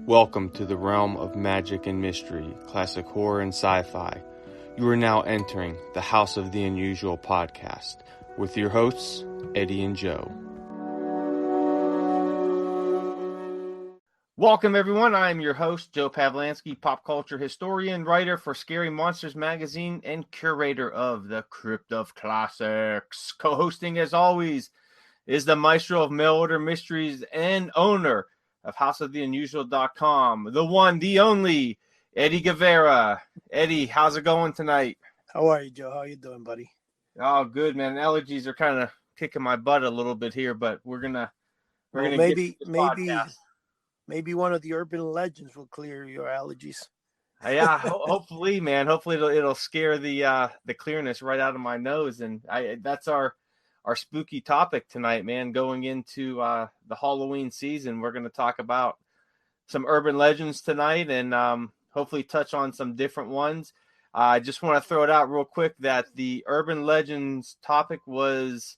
Welcome to the realm of magic and mystery, classic horror and sci-fi. You are now entering the House of the Unusual podcast with your hosts, Eddie and Joe. Welcome, everyone. I am your host, Joe Pavlansky, pop culture historian, writer for Scary Monsters magazine, and curator of the Crypt of Classics. Co-hosting, as always, is the maestro of mail order mysteries and owner of houseoftheunusual.com, the one, the only, Eddie Guevara. Eddie, how's it going tonight? How are you, Joe? How you doing, buddy? Oh, good, man. Allergies are kind of kicking my butt a little bit here, but we're gonna maybe one of the urban legends will clear your allergies. Yeah, hopefully, man. Hopefully it'll scare the clearness right out of my nose, and that's our spooky topic tonight, man. Going into the Halloween season, we're going to talk about some urban legends tonight, and hopefully touch on some different ones. I just want to throw it out real quick that the urban legends topic was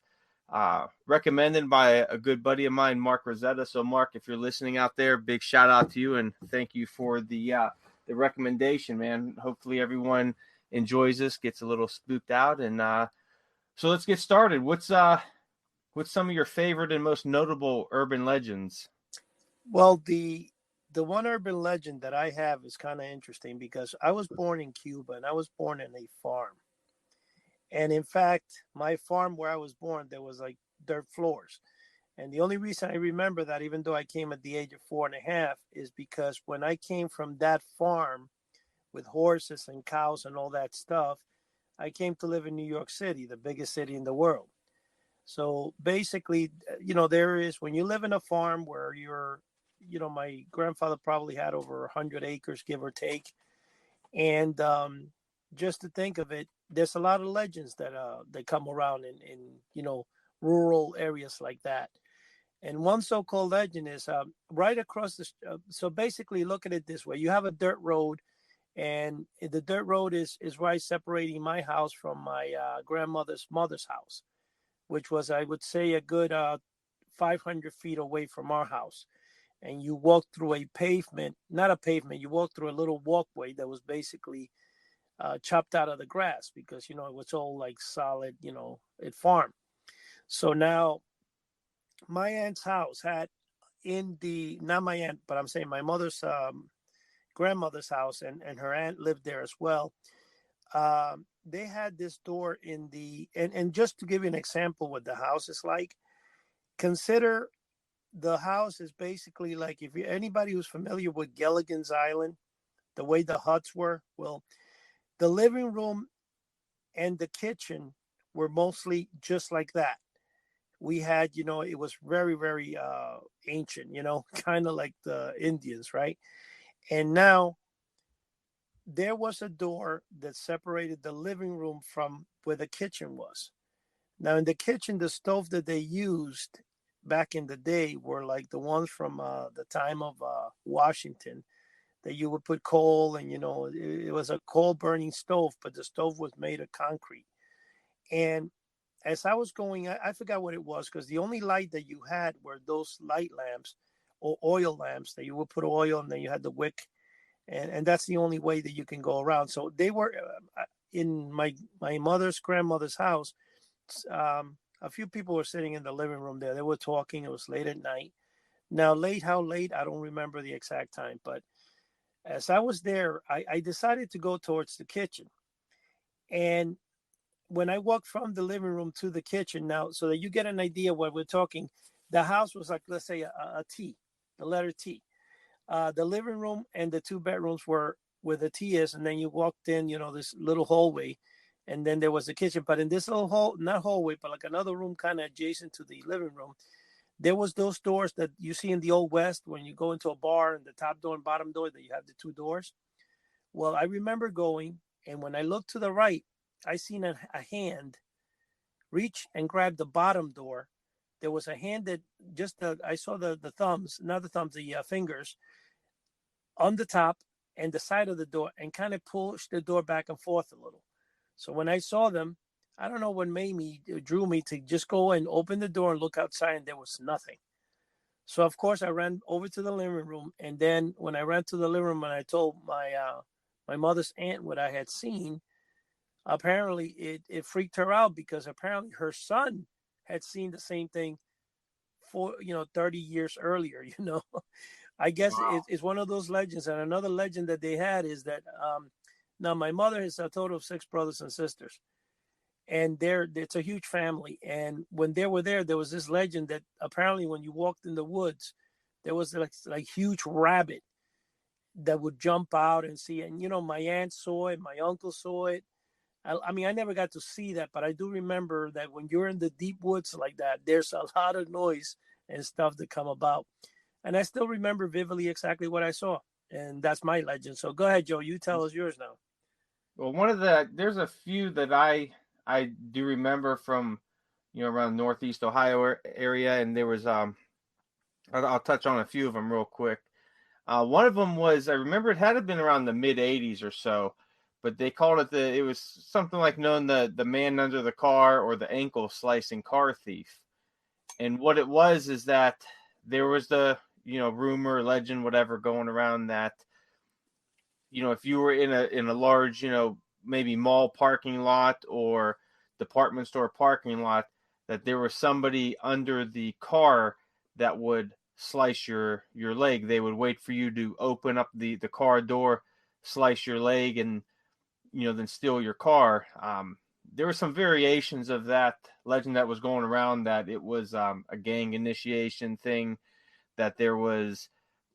recommended by a good buddy of mine, Mark Rosetta. So, Mark, if you're listening out there, big shout out to you, and thank you for the recommendation, man. Hopefully everyone enjoys this, gets a little spooked out, and so let's get started. What's some of your favorite and most notable urban legends? Well, the one urban legend that I have is kind of interesting because I was born in Cuba and I was born in a farm. And in fact, my farm where I was born, there was like dirt floors. And the only reason I remember that, even though I came at the age of 4.5, is because when I came from that farm with horses and cows and all that stuff, I came to live in New York City, the biggest city in the world. So basically, there is, when you live in a farm where my grandfather probably had over 100 acres, give or take. And just to think of it, there's a lot of legends that come around in rural areas like that. And one so-called legend is right across so basically, look at it this way: you have a dirt road, and the dirt road is right separating my house from my grandmother's mother's house, which was, I would say, a good 500 feet away from our house. And you walk through not a pavement, you walk through a little walkway that was basically chopped out of the grass because, it was all like solid, it farmed. So now my aunt's house had not my aunt, but I'm saying my mother's grandmother's house, and her aunt lived there as well. They had this door and just to give you an example what the house is like, consider the house is basically like, if anybody who's familiar with Gilligan's Island, the way the huts were, well, the living room and the kitchen were mostly just like that. We had, it was very, very ancient, kind of like the Indians, right? And now there was a door that separated the living room from where the kitchen was. Now in the kitchen, the stove that they used back in the day were like the ones from the time of Washington, that you would put coal, and it was a coal burning stove, but the stove was made of concrete. And as I was going, I forgot what it was, because the only light that you had were those light lamps or oil lamps that you would put oil, and then you had the wick, and that's the only way that you can go around. So they were in my mother's grandmother's house. A few people were sitting in the living room there. They were talking. It was late at night. Now, how late, I don't remember the exact time. But as I was there, I decided to go towards the kitchen. And when I walked from the living room to the kitchen, now, so that you get an idea what we're talking, the house was like, let's say, a T, the letter T. The living room and the two bedrooms were where the T is. And then you walked in, this little hallway. And then there was a kitchen, but in this little not hallway, but like another room kind of adjacent to the living room, there was those doors that you see in the Old West when you go into a bar, and the top door and bottom door, that you have the two doors. Well, I remember going, and when I looked to the right, I seen a hand reach and grab the bottom door. There was a hand that I saw the thumbs, not the thumbs, the fingers on the top and the side of the door, and kind of pushed the door back and forth a little. So when I saw them, I don't know what drew me to just go and open the door and look outside, and there was nothing. So of course I ran over to the living room, and then when I ran to the living room and I told my mother's aunt what I had seen, apparently it freaked her out because apparently her son had seen the same thing for 30 years earlier. I guess Wow. it's one of those legends. And another legend that they had is that now my mother has a total of 6 brothers and sisters, and it's a huge family. And when they were there was this legend that apparently when you walked in the woods, there was like huge rabbit that would jump out and see. And my aunt saw it, my uncle saw it. I mean, I never got to see that, but I do remember that when you're in the deep woods like that, there's a lot of noise and stuff that come about. And I still remember vividly exactly what I saw. And that's my legend. So go ahead, Joe. You tell us yours now. Well, there's a few that I do remember from, around Northeast Ohio area, and there was I'll touch on a few of them real quick. One of them was, I remember it had to been around the mid '80s or so, but they called it it was something like known the man under the car, or the ankle slicing car thief. And what it was is that there was the, rumor, legend, whatever, going around that, if you were in a large, maybe mall parking lot or department store parking lot, that there was somebody under the car that would slice your leg. They would wait for you to open up the car door, slice your leg, and then steal your car. There were some variations of that legend that was going around, that it was a gang initiation thing, that there was,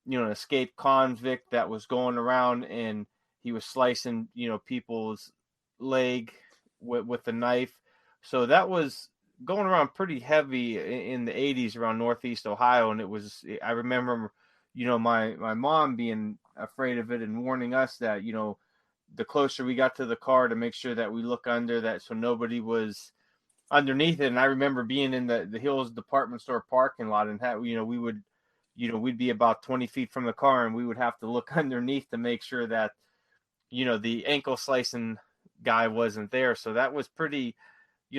an escaped convict that was going around and he was slicing, people's leg with a knife. So that was going around pretty heavy in the '80s around Northeast Ohio. And I remember, my mom being afraid of it and warning us that, the closer we got to the car, to make sure that we look under that so nobody was underneath it. And I remember being in the Hills department store parking lot, and we would, we'd be about 20 feet from the car, and we would have to look underneath to make sure that, the ankle slicing guy wasn't there. So that was pretty,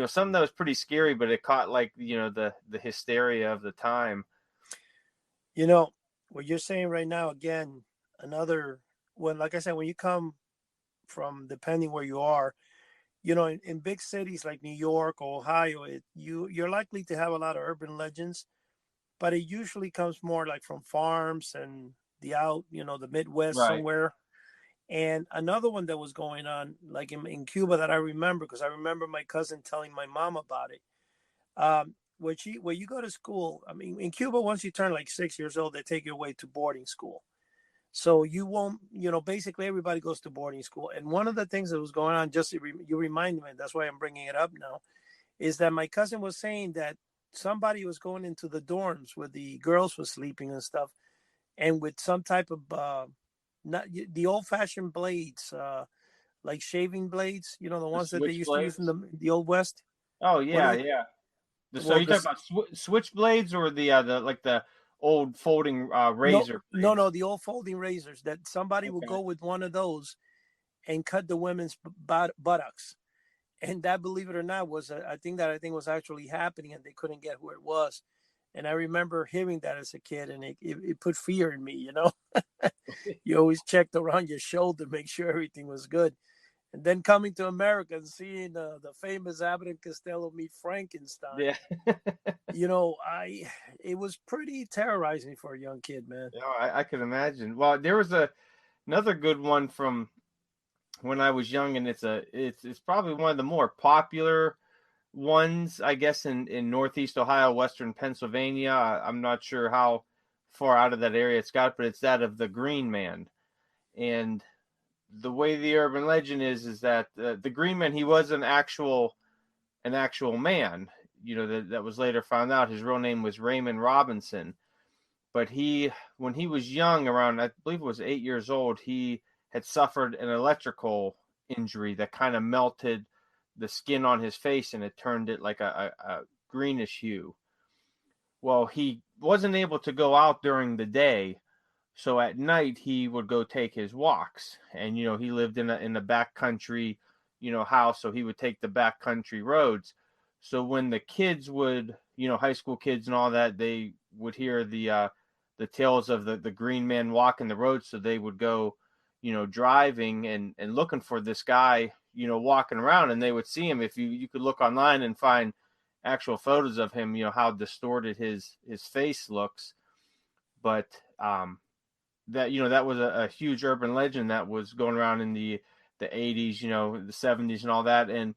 something that was pretty scary, but it caught, like, the hysteria of the time. What you're saying right now, again, like I said, when you come from, depending where you are, in big cities like New York or Ohio, you're likely to have a lot of urban legends, but it usually comes more like from farms and the Midwest Right. somewhere. And another one that was going on, like in Cuba, that I remember, because I remember my cousin telling my mom about it. Where you go to school, I mean, in Cuba, once you turn like 6 years old, they take you away to boarding school. So you won't, basically everybody goes to boarding school. And one of the things that was going on, you remind me, and that's why I'm bringing it up now, is that my cousin was saying that somebody was going into the dorms where the girls were sleeping and stuff, and with some type of not the old-fashioned blades, like shaving blades, the The ones that they used to use in switchblades. the old West. Oh What do yeah, they? yeah. So Well, you talking about switchblades, or the like the old folding no, razor no, blades? no, the old folding razors that somebody would Okay. go with one of those and cut the women's buttocks. And that, believe it or not, was I think was actually happening, and they couldn't get who it was. And I remember hearing that as a kid, and it put fear in me. You always checked around your shoulder, make sure everything was good. And then coming to America and seeing the famous Abbott and Costello meet Frankenstein, Yeah. I it was pretty terrorizing for a young kid, man. No, I could imagine. Well, there was another good one from when I was young, and it's probably one of the more popular ones, I guess, in Northeast Ohio, Western Pennsylvania. I'm not sure how far out of that area it's got, but it's that of the Green Man. And the way the urban legend is that the Green Man, he was an actual man. That was later found out. His real name was Raymond Robinson. But when he was young, around, I believe it was 8 years old, he had suffered an electrical injury that kind of melted the skin on his face, and it turned it like a greenish hue. Well, he wasn't able to go out during the day, so at night he would go take his walks. And he lived in a back country, house, so he would take the back country roads. So when the kids would, high school kids and all that, they would hear the tales of the green man walking the road, so they would go, driving and looking for this guy, walking around, and they would see him. If you could look online and find actual photos of him, how distorted his face looks. But that was a huge urban legend that was going around in the 80s, the 70s and all that. And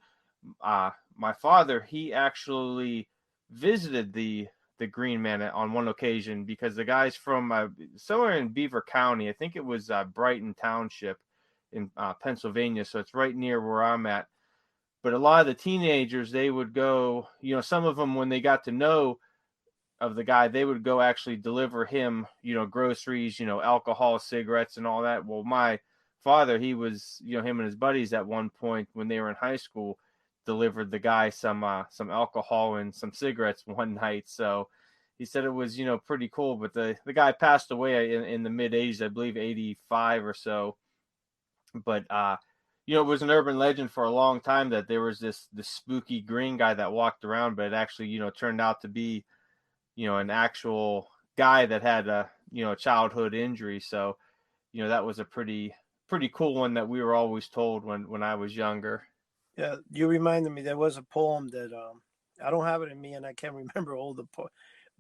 my father, he actually visited the Green Man on one occasion, because the guy's from somewhere in Beaver County. I think it was Brighton Township in Pennsylvania, so it's right near where I'm at. But a lot of the teenagers, they would go, some of them, when they got to know of the guy, they would go actually deliver him, groceries, alcohol, cigarettes, and all that. Well, my father, he was, him and his buddies at one point when they were in high school, delivered the guy some alcohol and some cigarettes one night. So he said it was, pretty cool. But the guy passed away in the mid 80s, I believe 85 or so. But it was an urban legend for a long time that there was this spooky green guy that walked around, but it actually, turned out to be, an actual guy that had a childhood injury. So, that was a pretty cool one that we were always told when I was younger. Yeah, you reminded me. There was a poem that I don't have it in me, and I can't remember all the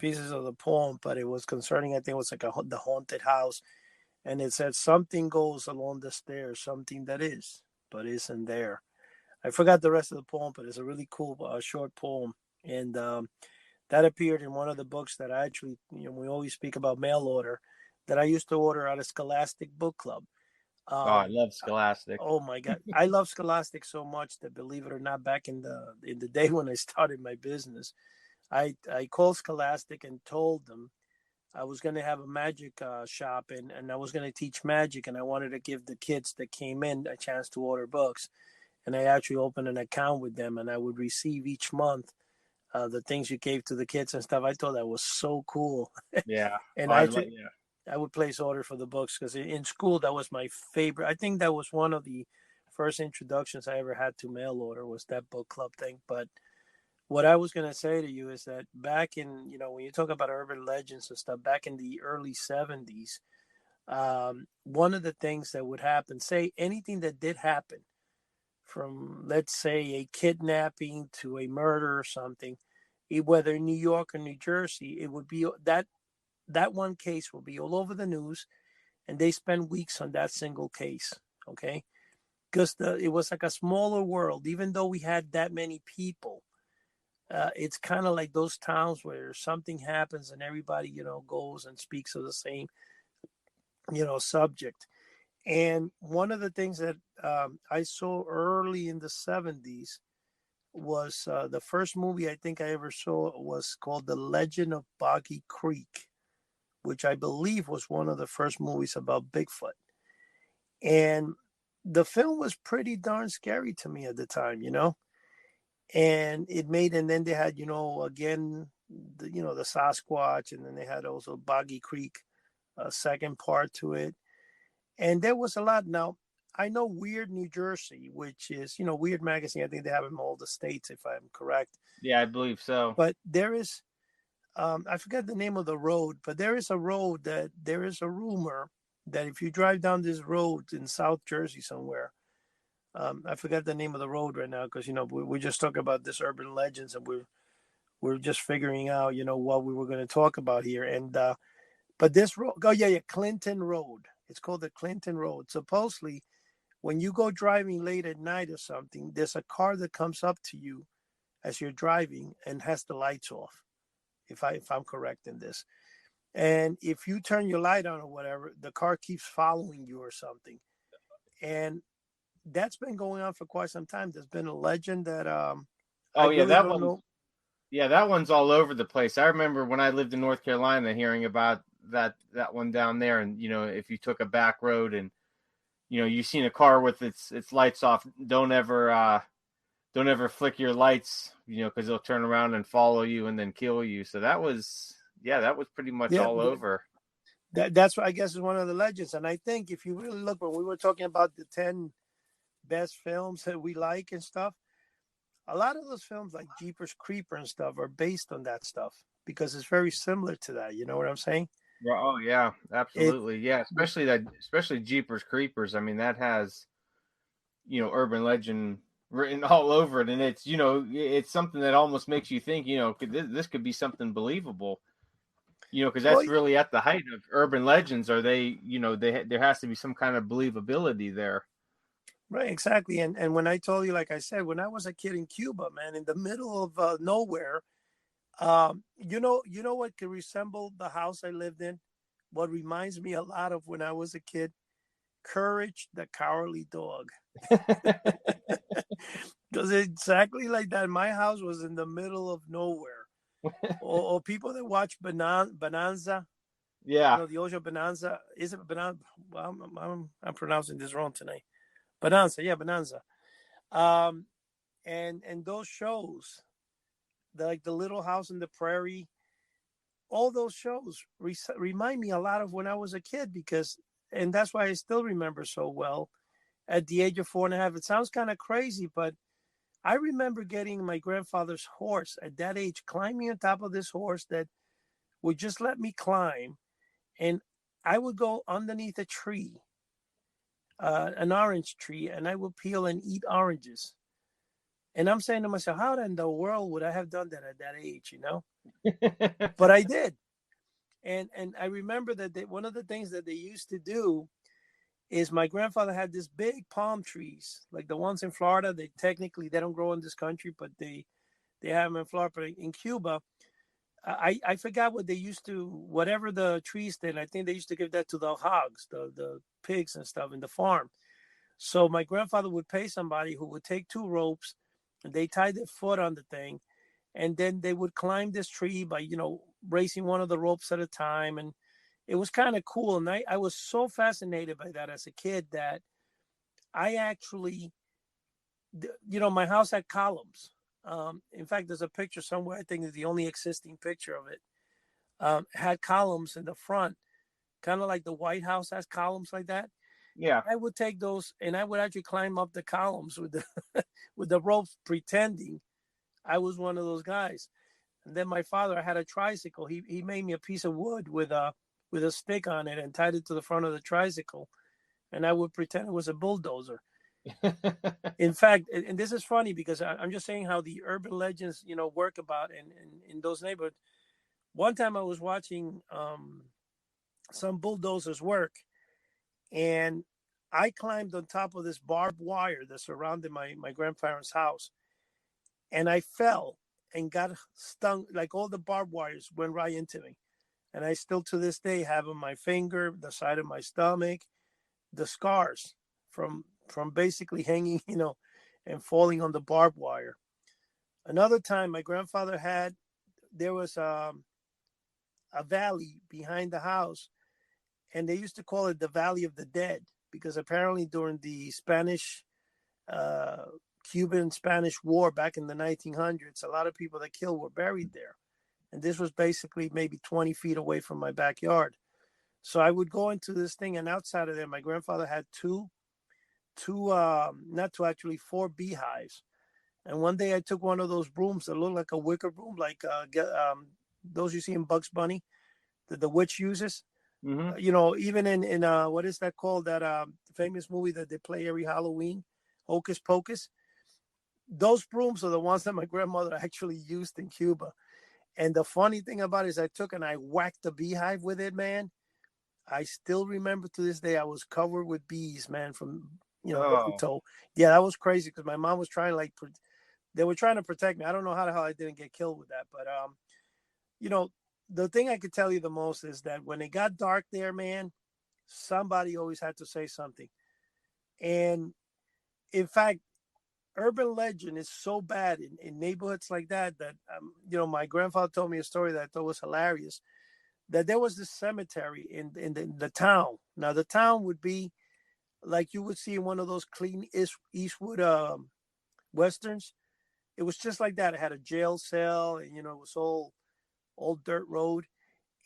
pieces of the poem, but it was concerning. I think it was like the haunted house, and it said something goes along the stairs, something that is but isn't there. I forgot the rest of the poem, but it's a really cool short poem, and that appeared in one of the books that I actually, we always speak about mail order, that I used to order out of Scholastic Book Club. I love Scholastic. Oh my God, I love Scholastic so much that, believe it or not, back in the day when I started my business, I called Scholastic and told them I was going to have a magic shop, and I was going to teach magic, and I wanted to give the kids that came in a chance to order books. And I actually opened an account with them, and I would receive each month the things you gave to the kids and stuff. I thought that was so cool. Yeah. And I would place orders for the books, because in school that was my favorite. I think that was one of the first introductions I ever had to mail order, was that book club thing. But what I was going to say to you is that back in, when you talk about urban legends and stuff, back in the early 70s, one of the things that would happen, say anything that did happen, from, let's say, a kidnapping to a murder or something, whether in New York or New Jersey, it would be that one case will be all over the news, and they spend weeks on that single case. Okay, because it was like a smaller world, even though we had that many people. It's kind of like those towns where something happens and everybody, goes and speaks of the same, subject. And one of the things that I saw early in the 70s was the first movie I think I ever saw was called The Legend of Boggy Creek, which I believe was one of the first movies about Bigfoot. And the film was pretty darn scary to me at the time, and and then they had, again, the Sasquatch, and then they had also Boggy Creek, a second part to it. And there was a lot. Now, I know Weird New Jersey, which is, Weird Magazine. I think they have them in all the states, if I'm correct. Yeah, I believe so. But there is, I forget the name of the road, but there is a road that there is a rumor that if you drive down this road in South Jersey somewhere, I forgot the name of the road right now, because we're just talking about this urban legends, and we're just figuring out what we were going to talk about here. And but this road, Clinton Road. It's called the Clinton Road. Supposedly, when you go driving late at night or something, there's a car that comes up to you as you're driving and has the lights off. If I'm correct in this, and if you turn your light on or whatever, the car keeps following you or something. And that's been going on for quite some time. There's been a legend that that one's all over the place. I remember when I lived in North Carolina hearing about that one down there, and if you took a back road and you've seen a car with its lights off, don't ever flick your lights, because they'll turn around and follow you and then kill you. So that was pretty much all over. That's what I guess is one of the legends. And I think if you really look, when we were talking about the 10 best films that we like and stuff, a lot of those films like Jeepers Creeper and stuff are based on that stuff because it's very similar to that. You know what I'm saying? Well, oh yeah, It absolutely. Yeah, especially Jeepers Creepers. I mean, that has, urban legend written all over it, and it's, it's something that almost makes you think, this could be something believable. Because well, that's really at the height of urban legends. Are they, there has to be some kind of believability there. right, exactly. And when I told you, like I said, when I was a kid in Cuba, man, in the middle of nowhere, you know what could resemble the house I lived in? What reminds me a lot of when I was a kid? Courage the Cowardly Dog. Because exactly like that. My house was in the middle of nowhere. Or people that watch Bonanza, Yeah. the Ocho Bonanza. Is it Bonanza? Well, I'm pronouncing this wrong tonight. Bonanza, yeah, Bonanza. Um, and those shows, like the Little House in the Prairie, all those shows remind me a lot of when I was a kid and that's why I still remember so well at the age of 4.5. It sounds kind of crazy, but I remember getting my grandfather's horse at that age, climbing on top of this horse that would just let me climb. And I would go underneath a tree, an orange tree, and I would peel and eat oranges. And I'm saying to myself, how in the world would I have done that at that age, But I did. And I remember that one of the things that they used to do is my grandfather had this big palm trees, like the ones in Florida. They don't grow in this country, but they have them in Florida. But in Cuba, I forgot what they used to, whatever the trees did. I think they used to give that to the hogs, the pigs and stuff in the farm. So my grandfather would pay somebody who would take two ropes and they tied their foot on the thing. And then they would climb this tree by, racing one of the ropes at a time. And it was kind of cool. And I was so fascinated by that as a kid that I actually, my house had columns. In fact, there's a picture somewhere. I think it's the only existing picture of it. Had columns in the front, kind of like the White House has columns like that. Yeah. I would take those and I would actually climb up the columns with the with the ropes, pretending I was one of those guys. And then my father had a tricycle. He made me a piece of wood with a stick on it and tied it to the front of the tricycle, and I would pretend it was a bulldozer. In fact, and this is funny because I'm just saying how the urban legends, work about in those neighborhoods. One time I was watching some bulldozers work, and I climbed on top of this barbed wire that surrounded my grandparents' house, and I fell and got stung. Like all the barbed wires went right into me, and I still to this day have on my finger, the side of my stomach, the scars from basically hanging, and falling on the barbed wire. Another time, my grandfather there was a valley behind the house, and they used to call it the Valley of the Dead because apparently during the uh, Cuban Spanish War back in the 1900s, a lot of people that killed were buried there. And this was basically maybe 20 feet away from my backyard. So I would go into this thing, and outside of there, my grandfather had not two, actually four beehives. And one day I took one of those brooms that looked like a wicker broom, like those you see in Bugs Bunny that the witch uses. Mm-hmm. Even in what is that called? That famous movie that they play every Halloween, Hocus Pocus. Those brooms are the ones that my grandmother actually used in Cuba. And the funny thing about it is I took and I whacked the beehive with it, man. I still remember to this day I was covered with bees, man, from head to Oh. toe. Yeah, that was crazy because my mom was trying they were trying to protect me. I don't know how the hell I didn't get killed with that, but you know, the thing I could tell you the most is that when it got dark there, man, somebody always had to say something. And in fact, urban legend is so bad in neighborhoods like that my grandfather told me a story that I thought was hilarious. That there was this cemetery in the town. Now the town would be like you would see in one of those clean Eastwood westerns. It was just like that. It had a jail cell, and it was all dirt road.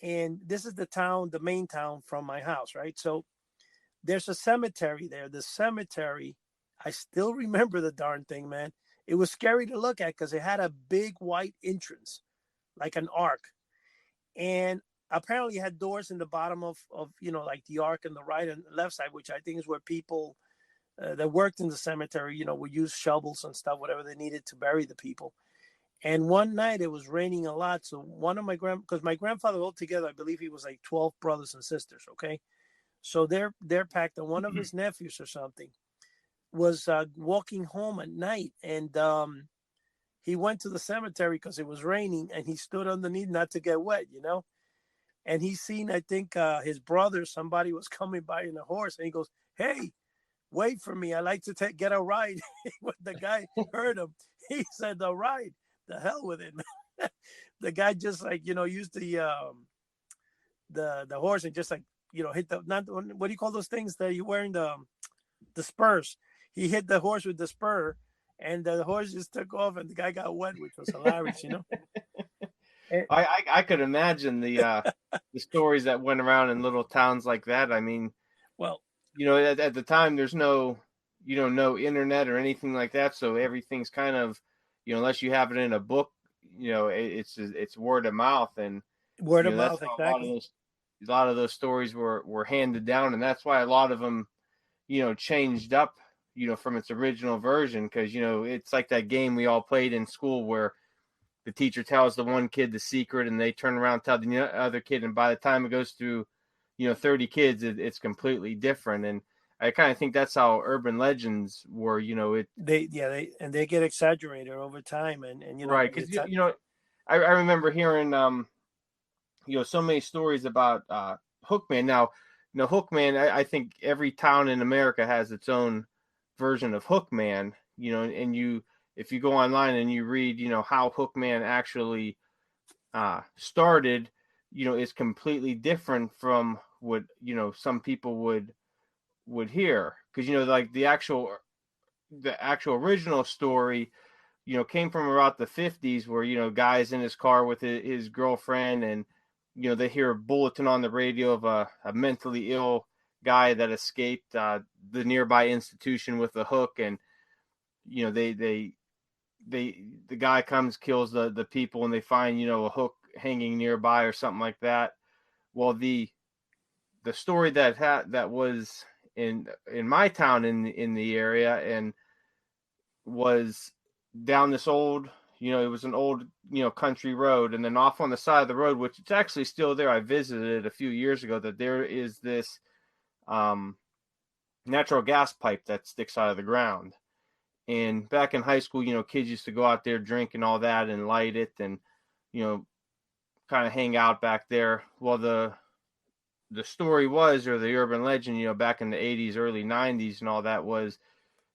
And this is the main town from my house, right? So there's a cemetery there. The cemetery, I still remember the darn thing, man. It was scary to look at because it had a big white entrance, like an arc, and apparently it had doors in the bottom of like the arc on the right and left side, which I think is where people that worked in the cemetery, would use shovels and stuff, whatever they needed to bury the people. And one night it was raining a lot, so one of because my grandfather altogether, I believe he was like 12 brothers and sisters. Okay, so they're packed, and one of his nephews or something was walking home at night, and he went to the cemetery because it was raining, and he stood underneath not to get wet, and he seen, I think, his brother, somebody was coming by in a horse, and he goes, "Hey, wait for me. I like to get a ride." When the guy heard him, he said, "The ride, the hell with it." The guy just like, used the horse and just like, hit the, not, what do you call those things that you wearing, the spurs. He hit the horse with the spur, and the horse just took off, and the guy got wet, which was hilarious. And, I could imagine the stories that went around in little towns like that. I mean, well, at the time there's no, no internet or anything like that, so everything's kind of, unless you have it in a book, it's word of mouth, and word of that's mouth, how exactly. a lot of those stories were handed down, and that's why a lot of them, changed up, from its original version, because it's like that game we all played in school where the teacher tells the one kid the secret, and they turn around and tell the other kid, and by the time it goes through 30 kids, it's completely different. And I kind of think that's how urban legends were. They get exaggerated over time, and Right, because I remember hearing so many stories about Hookman. Now, Hookman, I think every town in America has its own version of Hookman. And if you go online and you read how Hookman actually started, is completely different from what some people would hear, because like the actual original story came from about the 50s, where guys in his car with his girlfriend, and they hear a bulletin on the radio of a mentally ill guy that escaped the nearby institution with a hook, and they the guy comes, kills the people, and they find a hook hanging nearby or something like that. Well, the story that was in my town in the area, and was down this old, it was an old, country road, and then off on the side of the road, which it's actually still there, I visited a few years ago, that there is this natural gas pipe that sticks out of the ground. And back in high school, kids used to go out there, drink and all that, and light it, and kind of hang out back there. Well, the story was, or the urban legend, back in the 80s, early 90s and all that, was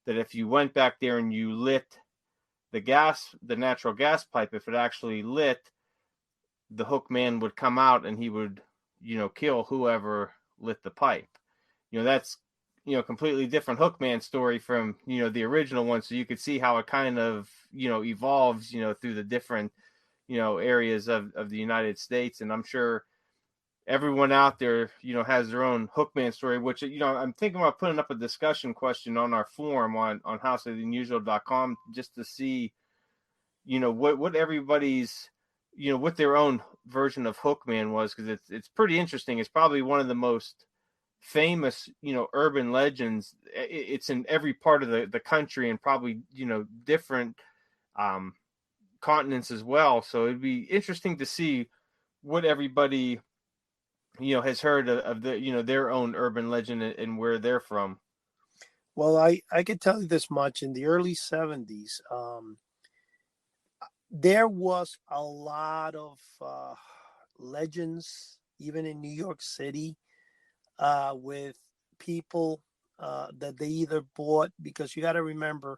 that if you went back there and you lit the natural gas pipe, if it actually lit, the hook man would come out and he would, kill whoever lit the pipe. That's, completely different Hookman story from, the original one. So you could see how it kind of, evolves, through the different, areas of the United States. And I'm sure everyone out there, has their own Hookman story, which, I'm thinking about putting up a discussion question on our forum on houseoftheunusual.com, just to see, what everybody's, what their own version of Hookman was, because it's pretty interesting. It's probably one of the most famous, urban legends. It's in every part of the country, and probably, different continents as well. So it'd be interesting to see what everybody has heard of the their own urban legend, and where they're from. Well, I could tell you this much: in the early 70s, there was a lot of legends, even in New York City, with people that they either bought, because you got to remember,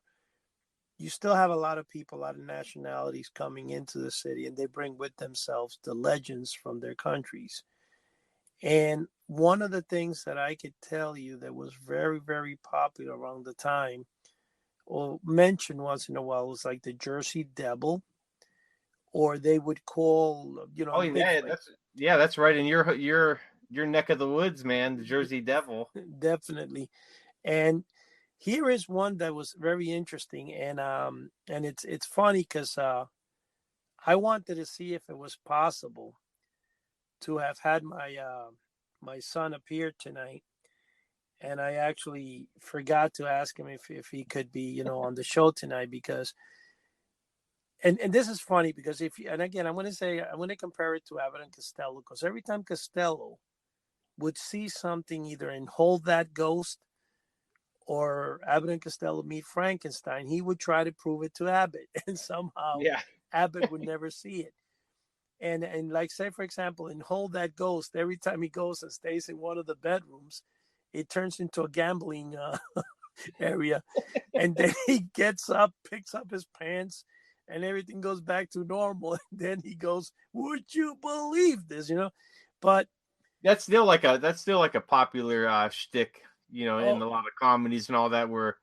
you still have a lot of people, a lot of nationalities coming into the city, and they bring with themselves the legends from their countries. And one of the things that I could tell you that was very, very popular around the time, or mentioned once in a while, was like the Jersey Devil, or they would call, Oh yeah, Bigfoot. that's right in your neck of the woods, man. The Jersey Devil. Definitely. And Here is one that was very interesting, and it's funny because I wanted to see if it was possible to have had my son appear tonight, and I actually forgot to ask him if he could be, on the show tonight because and this is funny because if you, and again I'm going to compare it to Abbott and Costello because every time Costello would see something either in Hold That Ghost or Abbott and Costello Meet Frankenstein, he would try to prove it to Abbott, and somehow Yeah. Abbott would never see it. And like say for example in Hold That Ghost, every time he goes and stays in one of the bedrooms, it turns into a gambling area, and then he gets up, picks up his pants, and everything goes back to normal. And then he goes, "Would you believe this?" But That's still like a popular shtick, in oh, a lot of comedies and all that, where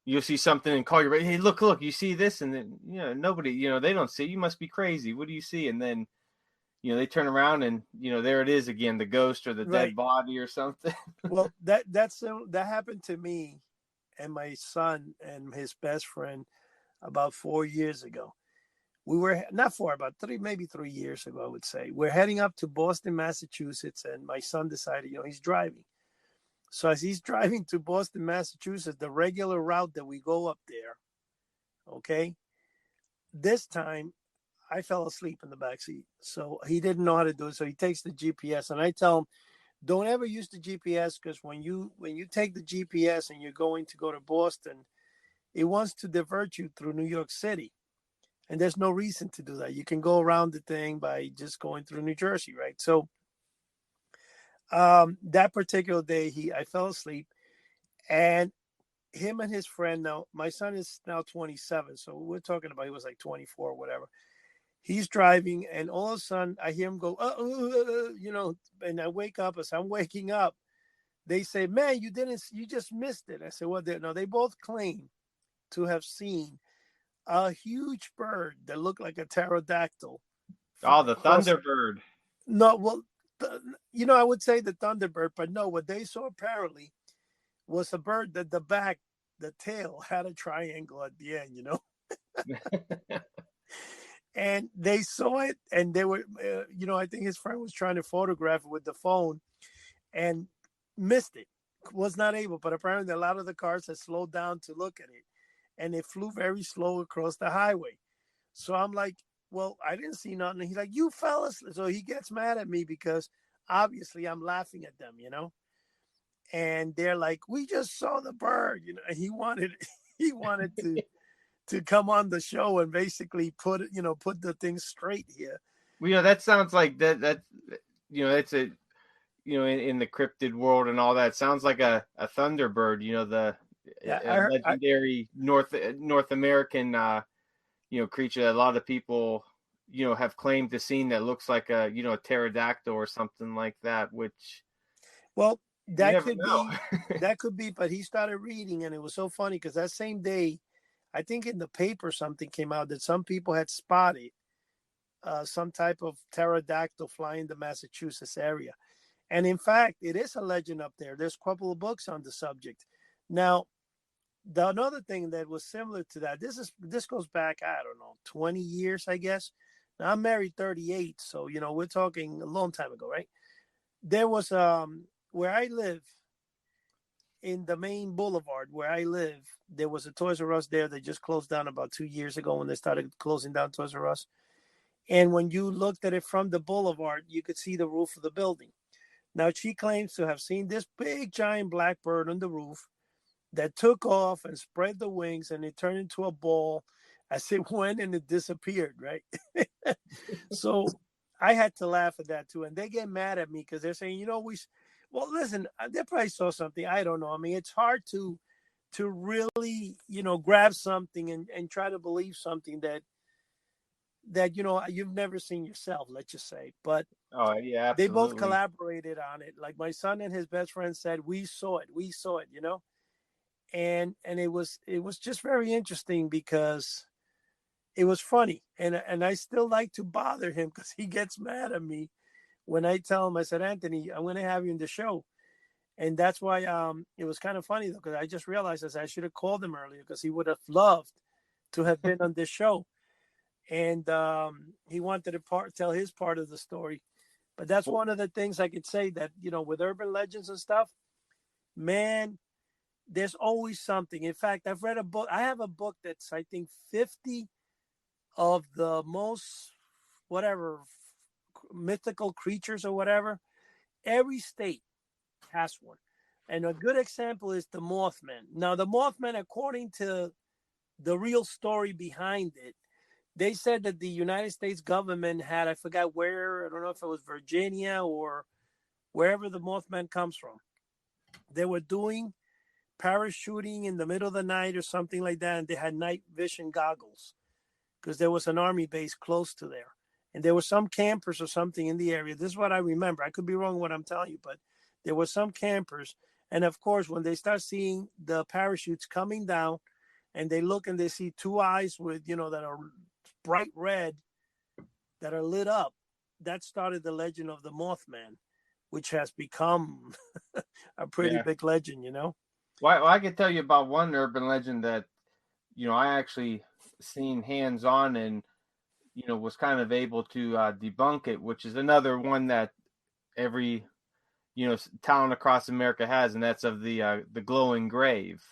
you'll see something and call your hey, look, you see this, and then nobody, they don't see. You must be crazy. What do you see? And then they turn around and there it is again, the ghost or the right. dead body or something. Well, that happened to me and my son and his best friend about 4 years ago. We were not four, about three, maybe 3 years ago, I would say. We're heading up to Boston, Massachusetts, and my son decided, he's driving. So as he's driving to Boston, Massachusetts, the regular route that we go up there, okay, this time I fell asleep in the back seat. So he didn't know how to do it. So he takes the GPS, and I tell him, don't ever use the GPS because when you take the GPS and you're going to go to Boston, it wants to divert you through New York City. And there's no reason to do that. You can go around the thing by just going through New Jersey, right? So that particular day, I fell asleep, and him and his friend. Now my son is now 27, so we're talking about he was like 24 or whatever. He's driving, and all of a sudden I hear him go, and I wake up. As I'm waking up, they say, "Man, you just missed it." I said, "Well, no." They both claim to have seen a huge bird that looked like a pterodactyl Oh, fly the across. Thunderbird. No, well, I would say the Thunderbird, but no, what they saw apparently was a bird that the tail had a triangle at the end. And they saw it, and they were, I think his friend was trying to photograph it with the phone and missed it, was not able. But apparently, a lot of the cars had slowed down to look at it, and it flew very slow across the highway. So I'm like, well, I didn't see nothing. And he's like, you fellas. So he gets mad at me because obviously I'm laughing at them. And they're like, we just saw the bird. And he wanted he wanted to come on the show and basically put the thing straight here. Well, that sounds like that that's a in the cryptid world and all that, sounds like a Thunderbird, the Yeah, legendary North American creature that a lot of people have claimed to seen, that looks like a pterodactyl or something like that, which well, you that never could know. be, but he started reading, and it was so funny because that same day, I think in the paper something came out that some people had spotted some type of pterodactyl flying the Massachusetts area. And in fact, it is a legend up there. There's a couple of books on the subject. Now, another thing that was similar to that, this goes back, I don't know, 20 years, I guess. Now, I'm married 38, so we're talking a long time ago, right? There was where I live, in the main boulevard where I live, there was a Toys R Us there that just closed down about 2 years ago when they started closing down Toys R Us. And when you looked at it from the boulevard, you could see the roof of the building. Now, she claims to have seen this big giant black bird on the roof that took off and spread the wings, and it turned into a ball as it went and it disappeared, right? So I had to laugh at that too. And they get mad at me because they're saying, well, listen, they probably saw something. I don't know. I mean, it's hard to really, grab something and try to believe something that you've never seen yourself, let's just say. But Oh yeah, they both absolutely. collaborated on it. Like my son and his best friend said, we saw it. And it was just very interesting because it was funny, and I still like to bother him because he gets mad at me when I tell him. I said, Anthony, I'm going to have you in the show, And that's why it was kind of funny though, because I just realized I should have called him earlier because he would have loved to have been on this show, and he wanted to tell his part of the story. But that's one of the things I could say that with urban legends and stuff, man, there's always something. In fact, I've read a book. I have a book that's I think 50 of the most whatever mythical creatures or whatever. Every state has one. And a good example is the Mothman. Now, the Mothman, according to the real story behind it, they said that the United States government had, I forgot where, I don't know if it was Virginia or wherever the Mothman comes from. They were doing parachuting in the middle of the night or something like that, and they had night vision goggles because there was an army base close to there. And there were some campers or something in the area. This is what I remember. I could be wrong what I'm telling you, but there were some campers. And of course, when they start seeing the parachutes coming down and they look and they see two eyes with, that are bright red, that are lit up, that started the legend of the Mothman, which has become a pretty big legend, Well, I could tell you about one urban legend that, I actually seen hands on and, was kind of able to debunk it, which is another one that every, town across America has, and that's of the glowing grave.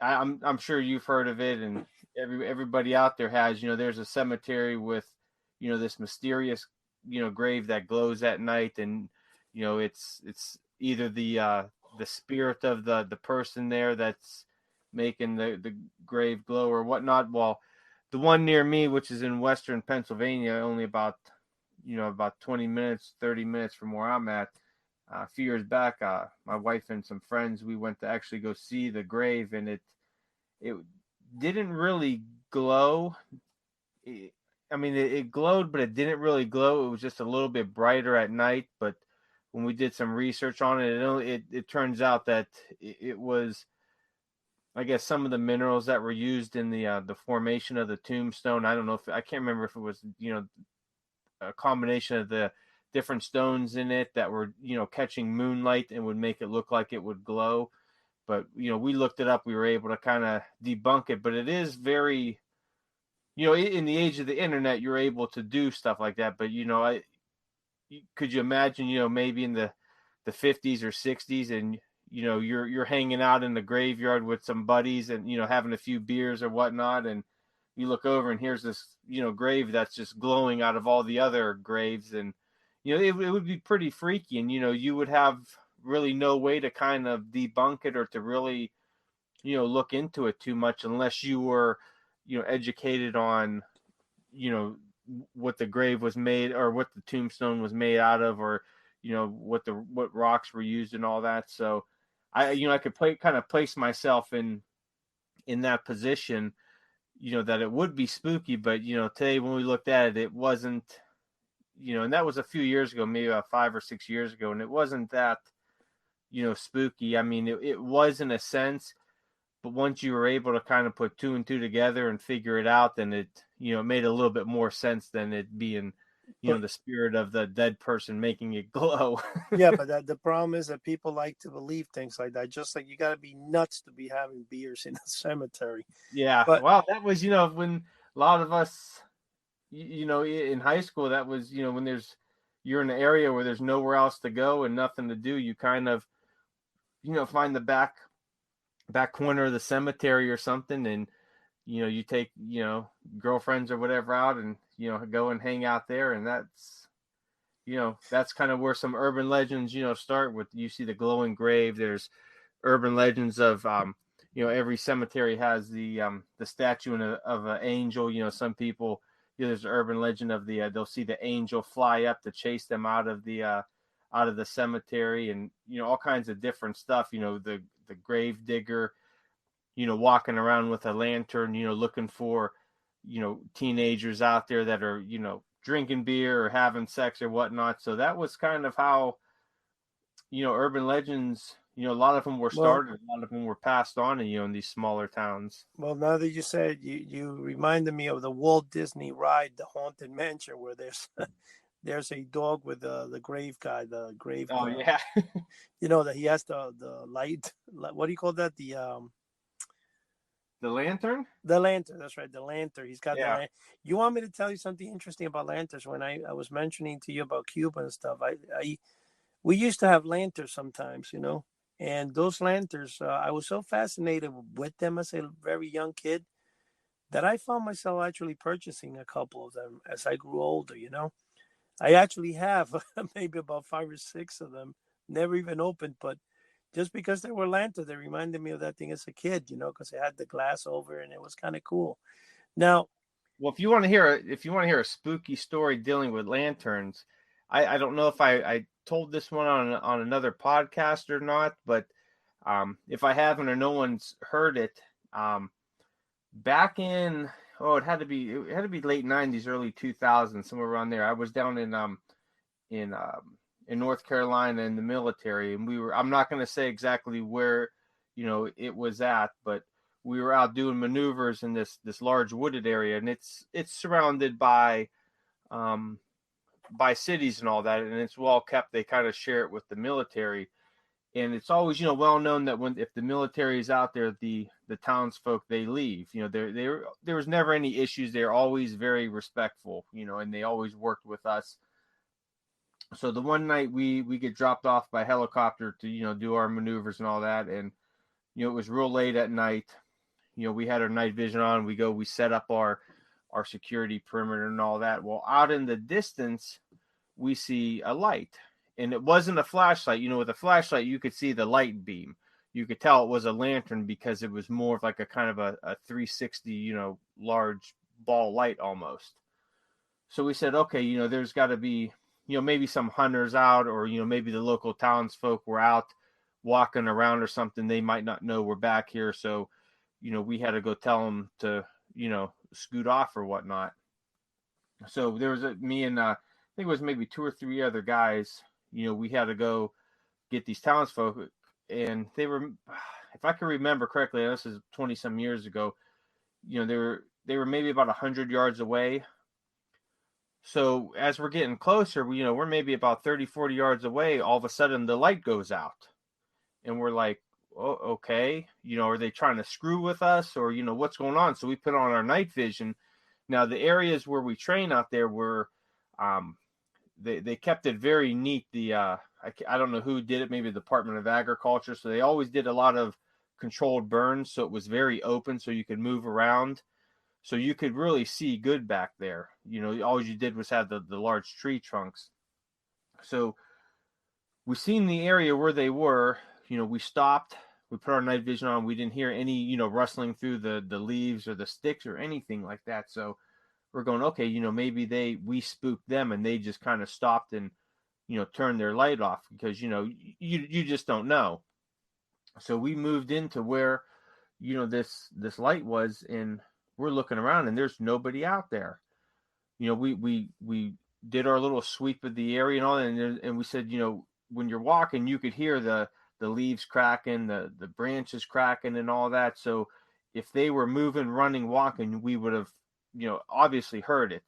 I'm sure you've heard of it, and everybody out there has. There's a cemetery with, this mysterious, grave that glows at night, and it's either the spirit of the person there that's making the grave glow or whatnot. Well, the one near me, which is in Western Pennsylvania, only about 20 minutes, 30 minutes from where I'm at. A few years back, my wife and some friends, we went to actually go see the grave, and it didn't really glow. It glowed, but it didn't really glow. It was just a little bit brighter at night. But when we did some research on it, it turns out that it was, I guess, some of the minerals that were used in the formation of the tombstone. I don't know I can't remember if it was, a combination of the different stones in it that were, catching moonlight and would make it look like it would glow. But, we looked it up. We were able to kind of debunk it. But it is very, in the age of the internet, you're able to do stuff like that. But, could you imagine, maybe in the 50s or 60s and, you're hanging out in the graveyard with some buddies and, having a few beers or whatnot. And you look over and here's this, grave that's just glowing out of all the other graves. And, it would be pretty freaky. And, you would have really no way to kind of debunk it or to really, look into it too much unless you were, educated on, what the grave was made or what the tombstone was made out of, or, what rocks were used and all that. So I could kind of place myself in that position, that it would be spooky, but, today when we looked at it, it wasn't, and that was a few years ago, maybe about 5 or 6 years ago. And it wasn't that, spooky. I mean, it was in a sense, but once you were able to kind of put two and two together and figure it out, then it, made a little bit more sense than it being, the spirit of the dead person making it glow. Yeah, but the problem is that people like to believe things like that. Just like you got to be nuts to be having beers in a cemetery. Yeah. But, well, that was, when a lot of us, in high school, that was, when you're in an area where there's nowhere else to go and nothing to do, you kind of, find the back corner of the cemetery or something, and you take girlfriends or whatever out and go and hang out there. And that's kind of where some urban legends start with. You see the glowing grave. There's urban legends of every cemetery has the statue of an angel. Some people, there's an urban legend of they'll see the angel fly up to chase them out of the cemetery, and all kinds of different stuff. The grave digger, walking around with a lantern, looking for, teenagers out there that are, drinking beer or having sex or whatnot. So that was kind of how, urban legends, a lot of them were started, a lot of them were passed on, in these smaller towns. Well, now that you said, you reminded me of the Walt Disney ride, the Haunted Mansion, where there's there's a dog with the grave guy, the grave. Oh yeah, That he has the light. What do you call that? the lantern. The lantern. That's right. The lantern. He's got the Yeah. lantern. You want me to tell you something interesting about lanterns? When I was mentioning to you about Cuba and stuff, we used to have lanterns sometimes, and those lanterns, I was so fascinated with them as a very young kid that I found myself actually purchasing a couple of them as I grew older. I actually have maybe about 5 or 6 of them, never even opened, but just because they were lanterns, they reminded me of that thing as a kid, because it had the glass over and it was kind of cool. Now, Well, if you want to hear a spooky story dealing with lanterns, I don't know if I told this one on another podcast or not, but if I haven't or no one's heard it, back in it had to be late '90s, early 2000s, somewhere around there. I was down in North Carolina in the military, and I'm not going to say exactly where it was at, but we were out doing maneuvers in this large wooded area, and it's surrounded by cities and all that, and it's well kept. They kind of share it with the military, and it's always well known that if the military is out there, the townsfolk, they leave. There was never any issues. They're always very respectful, and they always worked with us. So the one night we get dropped off by helicopter to do our maneuvers and all that, and it was real late at night. We had our night vision on. We set up our security perimeter and all that. Well, out in the distance, we see a light, and it wasn't a flashlight. With a flashlight, you could see the light beam. You could tell it was a lantern because it was more of like a kind of a 360, large ball light almost. So we said, okay, there's got to be, maybe some hunters out, or, maybe the local townsfolk were out walking around or something. They might not know we're back here. So, we had to go tell them to, scoot off or whatnot. So there was me and I think it was maybe 2 or 3 other guys. We had to go get these townsfolk, and they were, if I can remember correctly, this is 20 some years ago. They were maybe about 100 yards away. So as we're getting closer, we're maybe about 30, 40 yards away. All of a sudden, the light goes out, and we're like, oh, okay, are they trying to screw with us, or what's going on? So we put on our night vision. Now the areas where we train out there were, they kept it very neat. I don't know who did it, maybe the Department of Agriculture. So they always did a lot of controlled burns, so it was very open, so you could move around. So you could really see good back there. All you did was have the large tree trunks. So we seen the area where they were. We stopped. We put our night vision on. We didn't hear any, rustling through the leaves or the sticks or anything like that. So we're going, okay, maybe we spooked them and they just kind of stopped and, turned their light off, because, you just don't know. So we moved into where, this light was, and we're looking around and there's nobody out there. We did our little sweep of the area and all that, and we said, when you're walking, you could hear the leaves cracking, the branches cracking and all that. So if they were moving, running, walking, we would have, obviously heard it.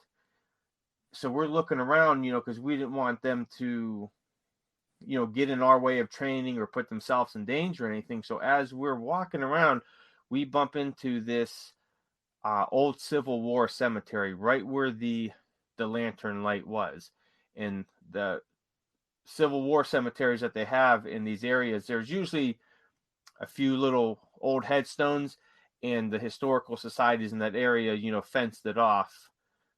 So we're looking around, because we didn't want them to, get in our way of training or put themselves in danger or anything. So as we're walking around, we bump into this old Civil War cemetery right where the lantern light was. And the Civil War cemeteries that they have in these areas, there's usually a few little old headstones, and the historical societies in that area, fenced it off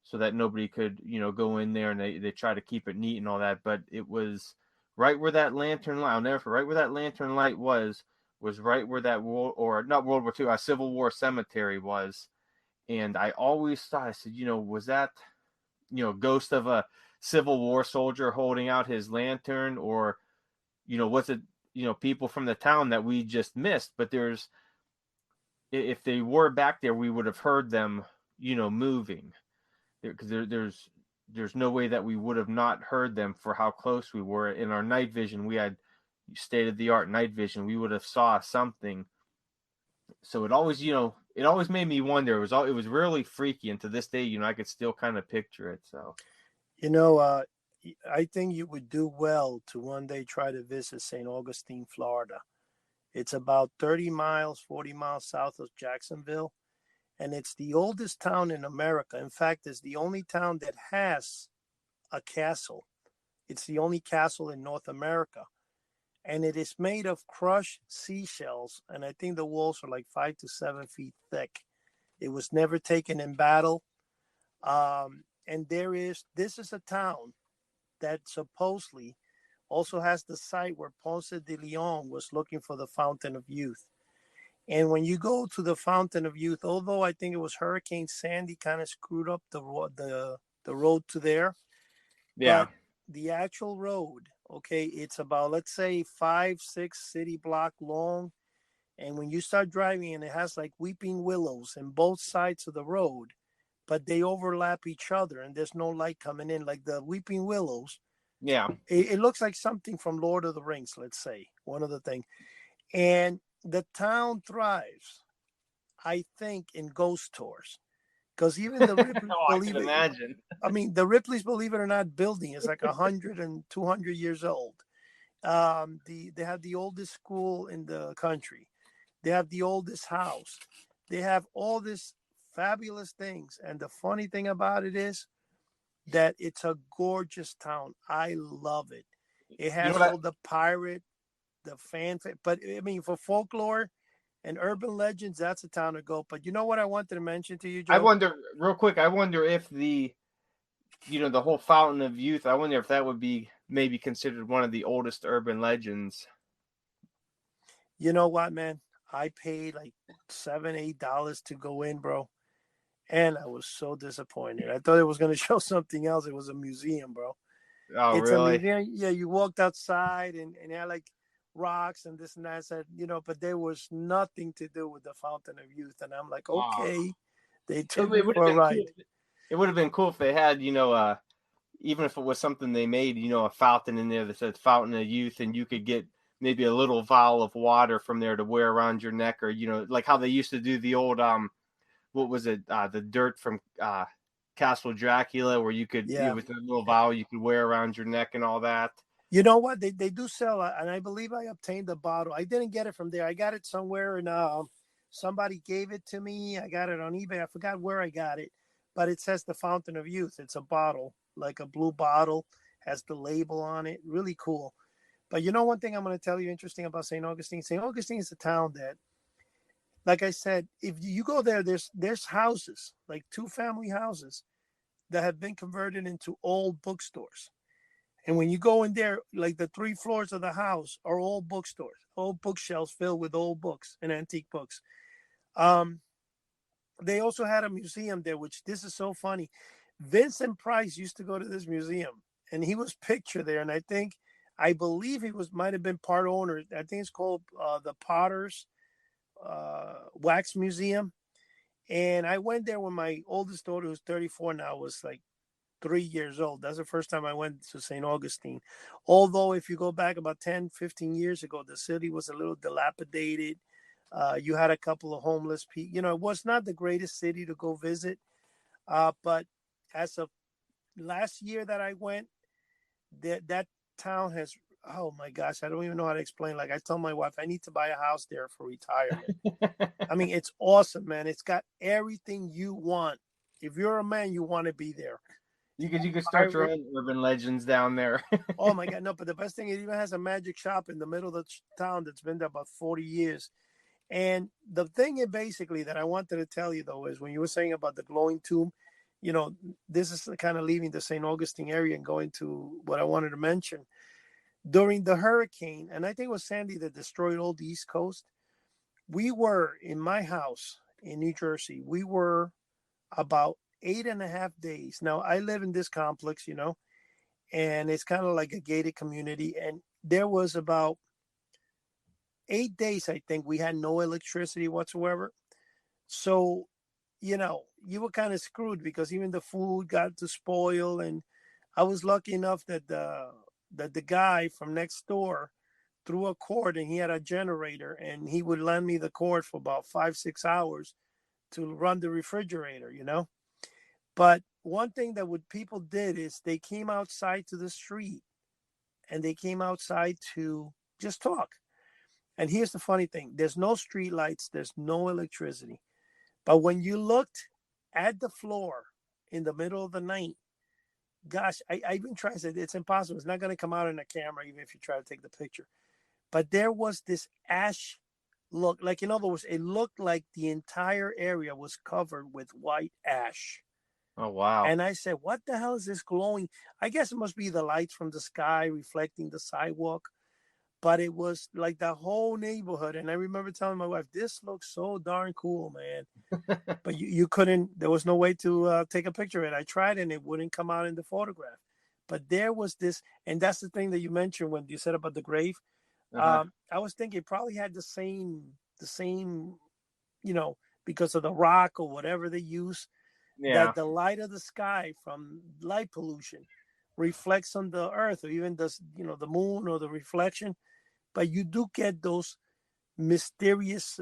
so that nobody could, go in there, and they try to keep it neat and all that. But it was right where that lantern light, I'll never forget, right where that lantern light was right where that not World War II, a Civil War cemetery was. And I always thought, I said, was that, ghost of a Civil War soldier holding out his lantern, or, was it, people from the town that we just missed? But if they were back there, we would have heard them, moving, because there's no way that we would have not heard them for how close we were. In our night vision, we had state-of-the-art night vision. We would have saw something. So it always, it always made me wonder. It was really freaky, and to this day, I could still kind of picture it. So, I think you would do well to one day try to visit St. Augustine, Florida. It's about 30 miles, 40 miles south of Jacksonville, and it's the oldest town in America. In fact, it's the only town that has a castle. It's the only castle in North America, and it is made of crushed seashells. And I think the walls are like 5 to 7 feet thick. It was never taken in battle. And this is a town that supposedly also has the site where Ponce de Leon was looking for the Fountain of Youth. And when you go to the Fountain of Youth, although I think it was Hurricane Sandy kind of screwed up the road to there, Yeah. but the actual road, okay, it's about, let's say, 5, 6 city block long. And when you start driving, and it has like weeping willows in both sides of the road, but they overlap each other, and there's no light coming in, like the weeping willows. Yeah. It looks like something from Lord of the Rings, let's say, one of the things. And the town thrives, I think, in ghost tours, because even the Ripleys Oh, I can believe it. imagine. I mean, the Ripleys, believe it or not, building is like 100 and 200 years old. They have the oldest school in the country. They have the oldest house. They have all these fabulous things. And the funny thing about it is that it's a gorgeous town. I love it. It has all the pirate, the fanfare. But I mean, for folklore and urban legends, that's a town to go. But you know what I wanted to mention to you, Joe? I wonder, real quick, if the whole Fountain of Youth, I wonder if that would be maybe considered one of the oldest urban legends. You know what, man? I paid like $7, $8 to go in, bro. And I was so disappointed. I thought it was going to show something else. It was a museum, bro. Oh, it's really? a museum. Yeah, you walked outside and it had like rocks and this and that. I said, but there was nothing to do with the Fountain of Youth. And I'm like, okay, they took me for a ride. Cool. It would have been cool if they had, even if it was something they made, a fountain in there that said Fountain of Youth, and you could get maybe a little vial of water from there to wear around your neck, or, like how they used to do the old, what was it? The dirt from Castle Dracula, where you could, with a little vial you could wear around your neck and all that. You know what? They do sell, and I believe I obtained the bottle. I didn't get it from there. I got it somewhere, and somebody gave it to me. I got it on eBay. I forgot where I got it, but it says the Fountain of Youth. It's a bottle, like a blue bottle, has the label on it. Really cool. But one thing I'm going to tell you interesting about St. Augustine. St. Augustine is a town that, like I said, if you go there, there's houses, like 2-family houses that have been converted into old bookstores. And when you go in there, like the 3 floors of the house are all bookstores, old bookshelves filled with old books and antique books. They also had a museum there, which this is so funny. Vincent Price used to go to this museum, and he was pictured there. And I believe he might have been part owner. I think it's called the Potter's Wax Museum. And I went there when my oldest daughter, who's 34 now, was like 3 years old. That's the first time I went to St. Augustine. Although if you go back about 10, 15 years ago, the city was a little dilapidated. You had a couple of homeless people. It was not the greatest city to go visit. But as of last year that I went, that town has, oh my gosh, I don't even know how to explain. Like I told my wife, I need to buy a house there for retirement. I mean, it's awesome, man. It's got everything you want. If you're a man, you want to be there. You could start your own urban legends down there. Oh my God, no! But the best thing, it even has a magic shop in the middle of the town that's been there about 40 years. And the thing basically that I wanted to tell you though is when you were saying about the glowing tomb, this is kind of leaving the St. Augustine area and going to what I wanted to mention. During the hurricane, and I think it was Sandy that destroyed all the East Coast, we were in my house in New Jersey. We were about 8.5 days. Now I live in this complex, and it's kind of like a gated community. And there was about 8 days, I think, we had no electricity whatsoever. So, you were kind of screwed because even the food got to spoil. And I was lucky enough that the guy from next door threw a cord, and he had a generator, and he would lend me the cord for about 5-6 hours to run the refrigerator, But one thing that what people did is they came outside to the street and they came outside to just talk. And here's the funny thing: there's no street lights, there's no electricity. But when you looked at the floor in the middle of the night, gosh, I even tried to say it's impossible. It's not going to come out in a camera, even if you try to take the picture. But there was this ash look, like in other words, it looked like the entire area was covered with white ash. Oh wow. And I said, what the hell is this glowing? I guess it must be the lights from the sky reflecting the sidewalk. But it was like the whole neighborhood. And I remember telling my wife, this looks so darn cool, man. But you couldn't, there was no way to take a picture of it. I tried and it wouldn't come out in the photograph. But there was this, and that's the thing that you mentioned when you said about the grave. Uh-huh. I was thinking it probably had the same, because of the rock or whatever they use, Yeah. that the light of the sky from light pollution reflects on the earth, or even the moon or the reflection. But you do get those mysterious,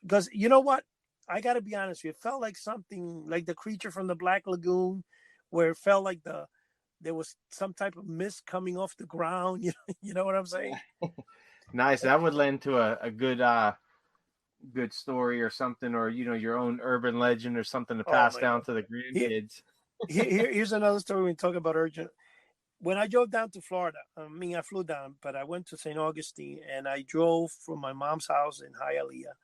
because you know what? I got to be honest with you. It felt like something like the creature from the Black Lagoon, where it felt like there was some type of mist coming off the ground. You know what I'm saying? Nice. That would lend to a good story or something, or your own urban legend or something to Oh pass my down God. to the Here, grandkids. here's another story when we talk about urgent. When I drove down to Florida, I flew down, but I went to St. Augustine and I drove from my mom's house in Hialeah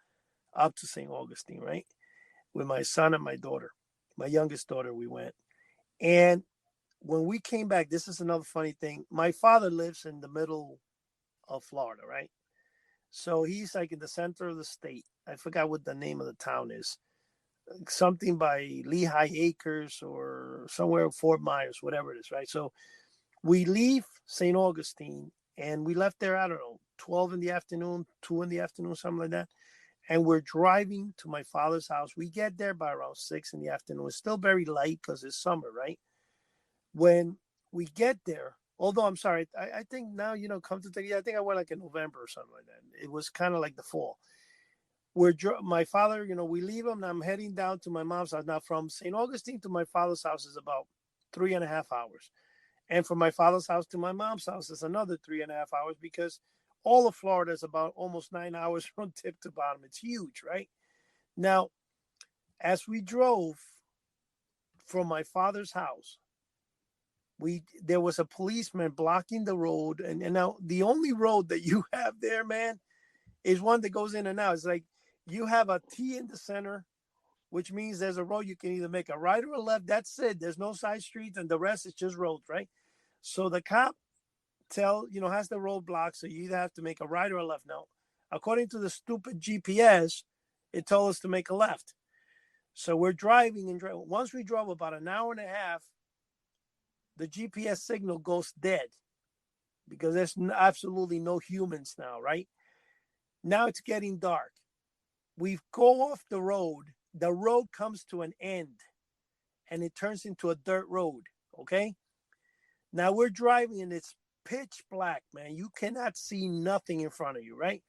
up to St. Augustine, right? With my son and my daughter, my youngest daughter, we went. And when we came back, this is another funny thing. My father lives in the middle of Florida, right? So he's like in the center of the state. I forgot what the name of the town is. Something by Lehigh Acres or somewhere Fort Myers, whatever it is, right? So we leave St. Augustine and we left there, I don't know, 12 in the afternoon, 2 in the afternoon, something like that. And we're driving to my father's house. We get there by around 6 in the afternoon. It's still very light because it's summer, right? When we get there, although I'm sorry, I think now, come to think, I think I went like in November or something like that. It was kind of like the fall. My father, we leave him and I'm heading down to my mom's house. Now, from St. Augustine to my father's house is about 3.5 hours. And from my father's house to my mom's house is another 3.5 hours, because all of Florida is about almost 9 hours from tip to bottom. It's huge, right? Now, as we drove from my father's house, there was a policeman blocking the road. And now the only road that you have there, man, is one that goes in and out. It's like you have a T in the center, which means there's a road you can either make a right or a left. That's it. There's no side streets, and the rest is just roads, right? So the cop has the roadblock, so you either have to make a right or a left. Now, according to the stupid GPS, it told us to make a left. So we're driving and driving. Once we drove about an hour and a half, the GPS signal goes dead because there's absolutely no humans now, right? Now it's getting dark. We go off the road. The road comes to an end and it turns into a dirt road, okay? Now we're driving and it's pitch black, man. You cannot see nothing in front of you, right?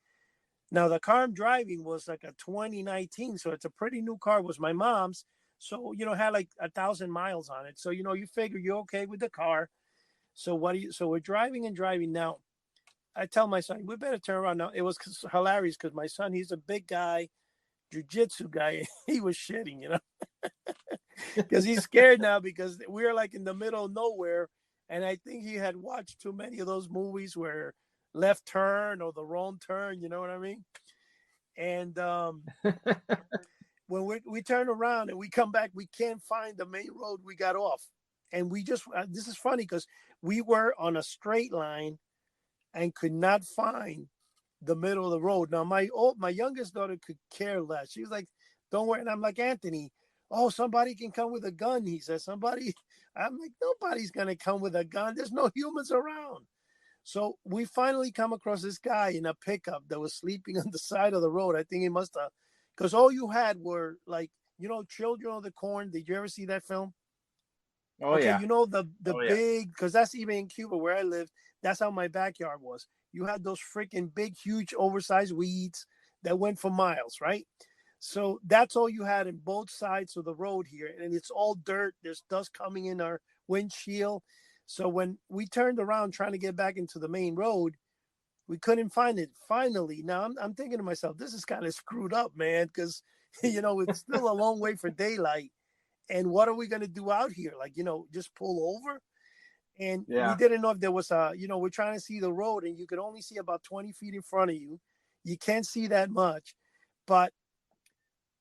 Now the car I'm driving was like a 2019, so it's a pretty new car. It was my mom's, so had like 1,000 miles on it. So you figure you're okay with the car. So we're driving and driving. Now I tell my son, we better turn around. Now it was hilarious because my son, he's a big guy, jiu-jitsu guy. He was shitting, because he's scared now because we're like in the middle of nowhere. And I think he had watched too many of those movies where left turn or the wrong turn, you know what I mean? And when we turn around and we come back, we can't find the main road we got off. And we just, this is funny because we were on a straight line and could not find the middle of the road. Now, my youngest daughter could care less. She was like, don't worry. And I'm like, Anthony, oh, somebody can come with a gun. He says, somebody. I'm like, nobody's going to come with a gun. There's no humans around. So we finally come across this guy in a pickup that was sleeping on the side of the road. I think he must have, because all you had were like, Children of the Corn. Did you ever see that film? Oh Okay, yeah. the Oh yeah. big, because that's even in Cuba where I lived. That's how my backyard was. You had those freaking big, huge, oversized weeds that went for miles, right? So that's all you had in both sides of the road here. And it's all dirt. There's dust coming in our windshield. So when we turned around trying to get back into the main road, we couldn't find it. Finally, now I'm thinking to myself, this is kind of screwed up, man, because, it's still a long way for daylight. And what are we going to do out here? Like, just pull over? And we Yeah. didn't know if there was we're trying to see the road and you could only see about 20 feet in front of you. You can't see that much. But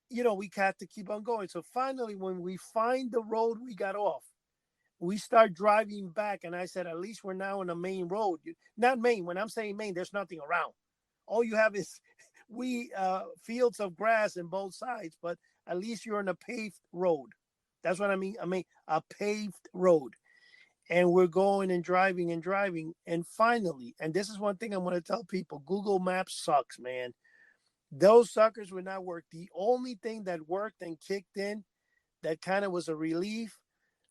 we had to keep on going. So finally, when we find the road we got off, we start driving back. And I said, at least we're now in a main road. Not main. When I'm saying main, there's nothing around. All you have is fields of grass in both sides, but at least you're in a paved road. That's what I mean. I mean, a paved road. And we're going and driving and driving. And finally, and this is one thing I'm going to tell people, Google Maps sucks, man. Those suckers would not work. The only thing that worked and kicked in that kind of was a relief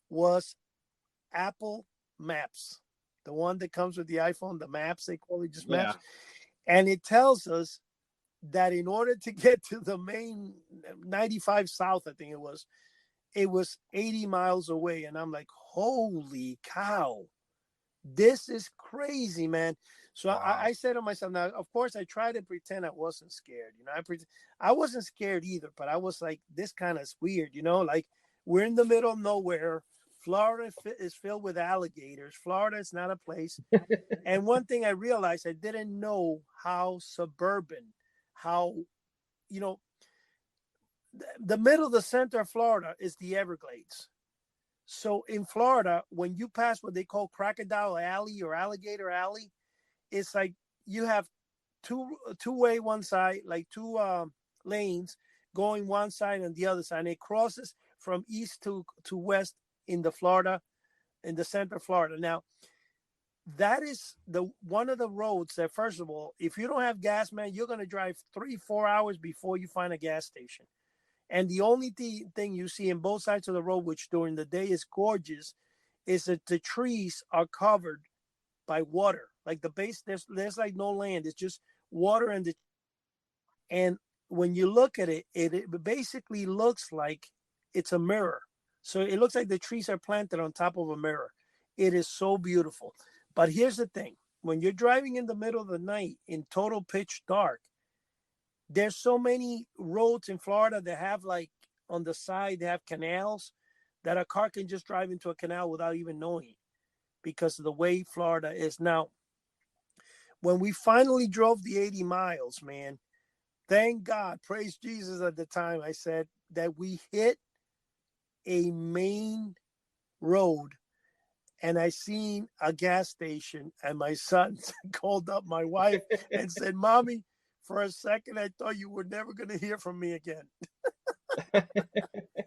was Apple Maps, the one that comes with the iPhone, the Maps, they call it just Yeah. Maps. And it tells us that in order to get to the main 95 South, I think it was 80 miles away. And I'm like, holy cow, this is crazy, man. So Wow. I said to myself, now, of course, I tried to pretend I wasn't scared. I wasn't scared either, but I was like, this kind of weird, like we're in the middle of nowhere. Florida is filled with alligators. Florida is not a place. And one thing I realized, I didn't know how suburban, how, you know, the middle, the center of Florida is the Everglades. So in Florida, when you pass what they call Crocodile Alley or Alligator Alley, it's like you have two-way one side, like two lanes going one side and the other side. And it crosses from east to west in the center of Florida. Now, that is the one of the roads that, first of all, if you don't have gas, man, you're going to drive 3-4 hours before you find a gas station. And the only thing you see in both sides of the road, which during the day is gorgeous, is that the trees are covered by water. Like the base, there's like no land. It's just water and when you look at it, it basically looks like it's a mirror. So it looks like the trees are planted on top of a mirror. It is so beautiful. But here's the thing: when you're driving in the middle of the night in total pitch dark, there's so many roads in Florida that have, like, on the side they have canals that a car can just drive into a canal without even knowing it because of the way Florida is now. When we finally drove the 80 miles, man, thank God, praise Jesus, at the time I said that we hit a main road and I seen a gas station and my son called up my wife and said, Mommy, for a second, I thought you were never going to hear from me again.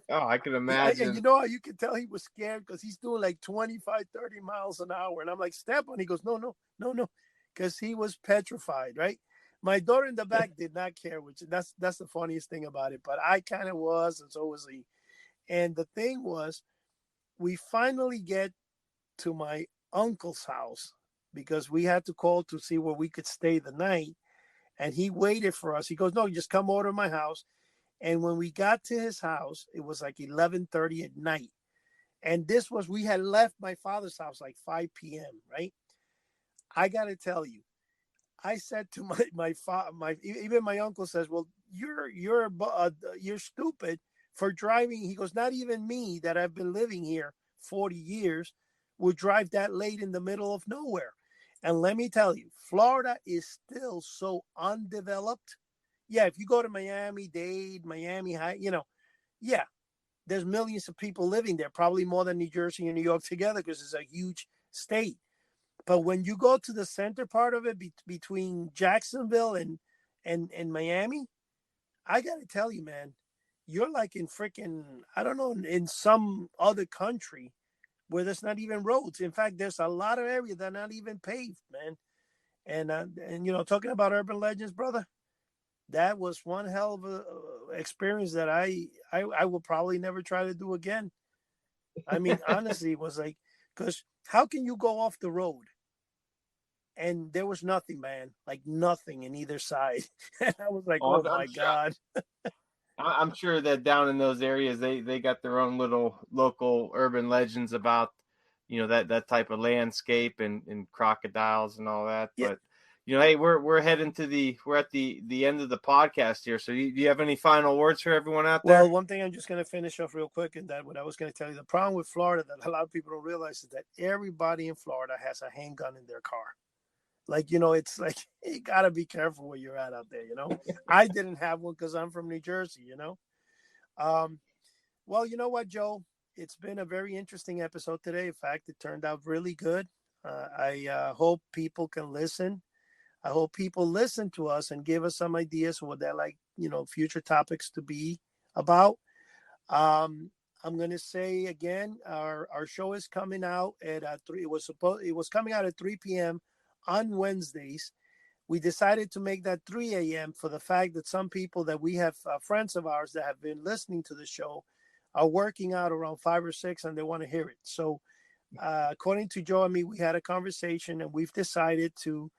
Oh, I can And imagine. you know how you can tell he was scared because he's doing like 25, 30 miles an hour. And I'm like, step on. He goes, no, no, no, no. Because he was petrified, right? My daughter in the back did not care, which that's the funniest thing about it. But I kind of was, and so was he. And the thing was, we finally get to my uncle's house because we had to call to see where we could stay the night. And he waited for us. He goes, no, just come over to my house. And when we got to his house, it was like 11:30 at night. And we had left my father's house like 5 p.m., right? I got to tell you, I said to even my uncle says, well, you're stupid for driving. He goes, not even me that I've been living here 40 years would drive that late in the middle of nowhere. And let me tell you, Florida is still so undeveloped. Yeah, if you go to Miami Dade, Miami High, yeah, there's millions of people living there, probably more than New Jersey and New York together because it's a huge state. But when you go to the center part of it, between Jacksonville and Miami, I got to tell you, man, you're like in freaking, I don't know, in some other country where there's not even roads. In fact, there's a lot of areas that are not even paved, man. And talking about urban legends, brother, that was one hell of a experience that I will probably never try to do again. I mean, honestly, it was like, because how can you go off the road? And there was nothing, man, like nothing in either side. And I was like, Oh, oh I'm my shocked. God. I'm sure that down in those areas, they got their own little local urban legends about, that type of landscape and crocodiles and all that. Yeah. But, hey, we're heading we're at the end of the podcast here. So do you have any final words for everyone out Well, there? one thing I'm just going to finish off real quick, and that what I was going to tell you, the problem with Florida that a lot of people don't realize is that everybody in Florida has a handgun in their car. Like, it's like you got to be careful where you're at out there, I didn't have one because I'm from New Jersey. Um, well, you know what, Joe? It's been a very interesting episode today. In fact, it turned out really good. I hope people can listen. I hope people listen to us and give us some ideas of what they're like, future topics to be about. I'm going to say again, our show is coming out at 3. It was coming out at 3 p.m. on Wednesdays. We decided to make that 3 a.m. for the fact that some people that we have, friends of ours that have been listening to the show, are working out around 5 or 6 and they want to hear it. So, according to Joe and me, we had a conversation and we've decided to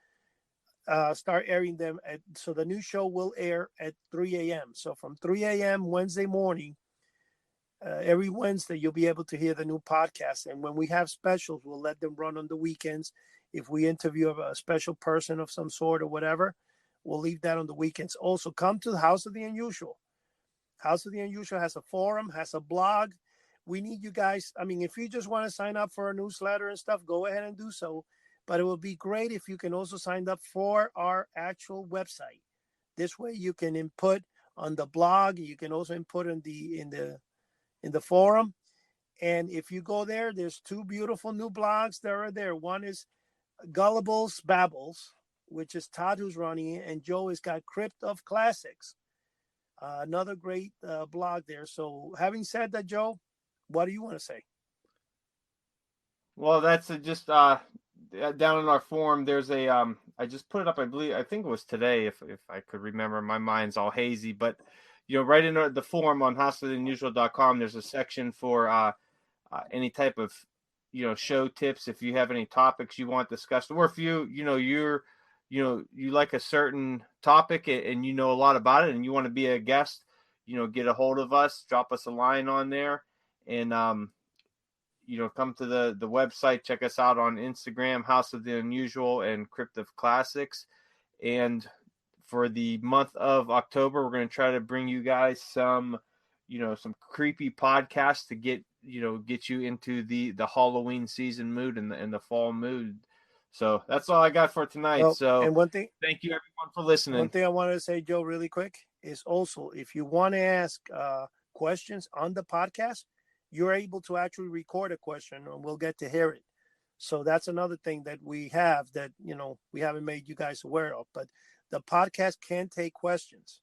start airing them so the new show will air at 3 a.m. So from 3 a.m. Wednesday morning, every Wednesday, you'll be able to hear the new podcast. And when we have specials, we'll let them run on the weekends. If we interview a special person of some sort or whatever, we'll leave that on the weekends. Also, come to the House of the Unusual. House of the Unusual has a forum, has a blog. We need you guys. I mean, if you just want to sign up for a newsletter and stuff, go ahead and do so. But it would be great if you can also sign up for our actual website. This way, you can input on the blog. You can also input in the forum. And if you go there, there's 2 beautiful new blogs that are there. One is Gullibles Babbles, which is Todd who's running it, and Joe has got Crypt of Classics, another great blog there. So having said that, Joe, what do you want to say? Well, that's just down in our forum. There's I just put it up. I think it was today, if I could remember. My mind's all hazy, but right in the forum on houseofunusual.com, there's a section for any type of show tips. If you have any topics you want discussed, or if you like a certain topic and you know a lot about it and you want to be a guest, get a hold of us, drop us a line on there, and come to the website, check us out on Instagram, House of the Unusual and Crypt of Classics. And for the month of October, we're going to try to bring you guys some creepy podcasts to get you into the Halloween season mood and the fall mood. So that's all I got for tonight. Well, so and one thing, thank you everyone for listening. One thing I wanted to say, Joe, really quick, is also if you want to ask questions on the podcast, you're able to actually record a question and we'll get to hear it. So that's another thing that we have that, we haven't made you guys aware of. But the podcast can take questions.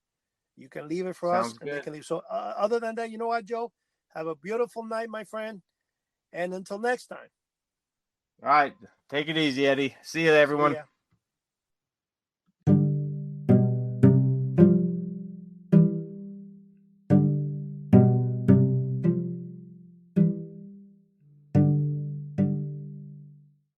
You can leave it for Sounds us good. and they can leave. So other than that, you know what, Joe? Have a beautiful night, my friend. And until next time. All right. Take it easy, Eddie. See you, everyone. Yeah.